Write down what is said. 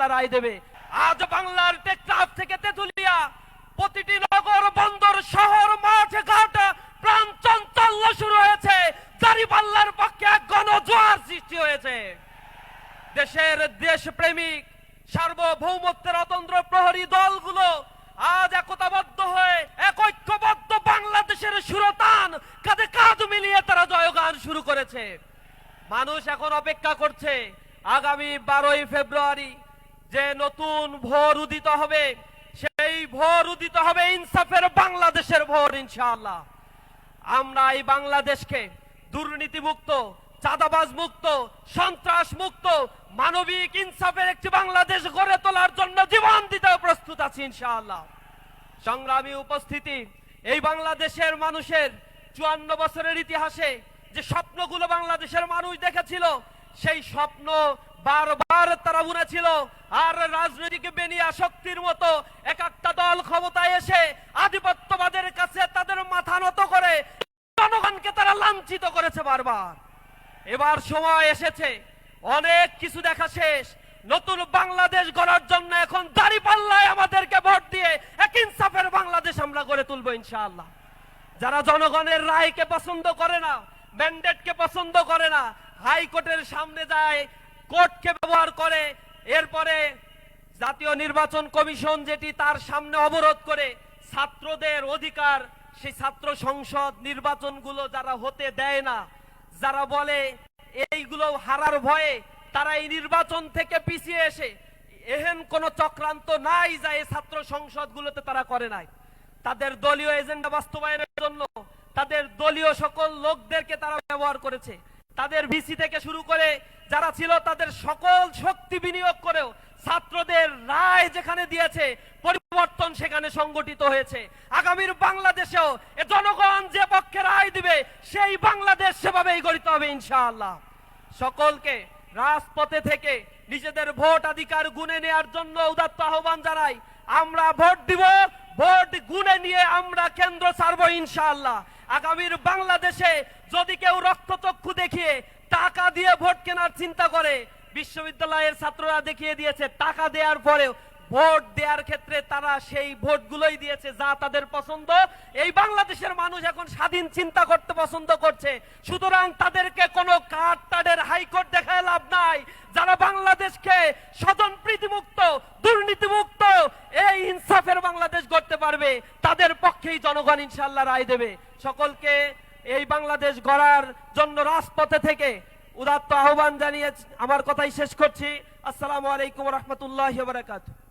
ইনশাআল্লাহ রায় দেবে। আজ বাংলার টেকনাফ থেকে তেতুলিয়া প্রতিটি নগর বন্দর শহর মাঠ ঘাট প্রাণ চাঞ্চল্য শুরু হয়েছে। দাঁড়িপাল্লার পক্ষে এক গণজোয়ার সৃষ্টি হয়েছে। দেশের দেশপ্রেমিক সার্বভৌমত্বের অতন্ত্র প্রহরী দলগুলো আজ একতাবদ্ধ হয়ে এক ঐক্যবদ্ধ বাংলাদেশের সুরতান কাঁধে কাঁধ মিলিয়ে তারা জয়গান শুরু করেছে। মানুষ এখন অপেক্ষা করছে আগামী 12ই ফেব্রুয়ারি যে নতুন ভোর উদিত হবে, সেই ভোর উদিত হবে ইনসাফের বাংলাদেশের ভোর ইনশাআল্লাহ। আমরা এই বাংলাদেশকে দুর্নীতি মুক্ত, চাঁদাবাজ মুক্ত, সন্ত্রাস মুক্ত, মানবিক ইনসাফের একটি বাংলাদেশ গড়ে তোলার জন্য জীবন দিতে প্রস্তুত আছি ইনশাআল্লাহ। সংগ্রামী উপস্থিতি, এই বাংলাদেশের মানুষের 54 বছরের ইতিহাসে যে স্বপ্নগুলো বাংলাদেশের মানুষ দেখেছিল, সেই স্বপ্ন বারবার তারা বুনেছিল। আর রাজনৈতিক বেনিয়া শক্তির মতো এক একটা দল ক্ষমতায় এসে আধিপত্যবাদের কাছে তাদের মাথা নত করে জনগণকে তারা লাঞ্ছিত করেছে বারবার। এবার সময় এসেছে, অনেক কিছু দেখা শেষ। নতুন বাংলাদেশ গড়ার জন্য এখন দাঁড়িপাল্লায় আমাদেরকে ভোট দিয়ে এক ইনসাফের বাংলাদেশ আমরা গড়ে তুলবো ইনশাআল্লাহ। যারা জনগণের রায়কে পছন্দ করে না, ম্যান্ডেটকে পছন্দ করে না, হাইকোর্টের সামনে যায়, কোর্টকে ব্যবহার করে, এরপরে জাতীয় নির্বাচন কমিশন যেটি তার সামনে অবরোধ করে ছাত্রদের অধিকার, সেই ছাত্র সংসদ নির্বাচনগুলো যারা হতে দেয় না, যারা বলে এইগুলো হারার ভয়ে তারা এই নির্বাচন থেকে পিছিয়ে এসে, এহেন কোন চক্রান্ত নাই যা এই ছাত্র সংসদগুলোতে তারা করে নাই। তাদের দলীয় এজেন্ডা বাস্তবায়নের জন্য তাদের দলীয় সকল লোকদেরকে তারা ব্যবহার করেছে। তাদের ভিসি থেকে শুরু করে যারা ছিল তাদের সকল শক্তি বিনিয়োগ করেও ছাত্রদের রায় যেখানে দিয়েছে, পরিবর্তন সেখানে সংগঠিত হয়েছে। আগামীর বাংলাদেশেও জনগণ যে পক্ষে রায় দিবে সেই বাংলাদেশ সেভাবেই গড়িতে হবে ইনশাআল্লাহ। সকলকে রাজপথে থেকে নিজেদের ভোট অধিকার গুনে নেওয়ার জন্য উদাত্ত আহ্বান জানাই। আমরা ভোট দিব, ভোট গুনে নিয়ে আমরা কেন্দ্র ছাড়বো ইনশাআল্লাহ। আগামীর বাংলাদেশে যদি কেউ রক্তচক্ষু দেখিয়ে টাকা দিয়ে ভোট কেনার চিন্তা করে, বিশ্ববিদ্যালয়ের ছাত্ররা দেখিয়ে দিয়েছে টাকা দেওয়ার পরেও ভোট দেওয়ার ক্ষেত্রে তারা সেই ভোটগুলোই দিয়েছে যা তাদের পছন্দ। এই বাংলাদেশের মানুষ এখন স্বাধীন চিন্তা করতে পছন্দ করছে, সুতরাং তাদেরকে কোনো কার্ডের হাইকোর্ট দেখায় লাভ নাই। যারা বাংলাদেশকে স্বজনপ্রীতি মুক্ত, দুর্নীতি মুক্ত, এই ইনসাফের বাংলাদেশ গড়তে পারবে, তাদের পক্ষেই জনগণ ইনশাআল্লাহ রায় দেবে। সকলকে এই বাংলাদেশ গড়ার জন্য রাজপথে থেকে উদাত্ত আহ্বান জানিয়ে আমার কথাই শেষ করছি। আসসালামু আলাইকুম ওয়া রাহমাতুল্লাহি ওয়া বারাকাতুহু।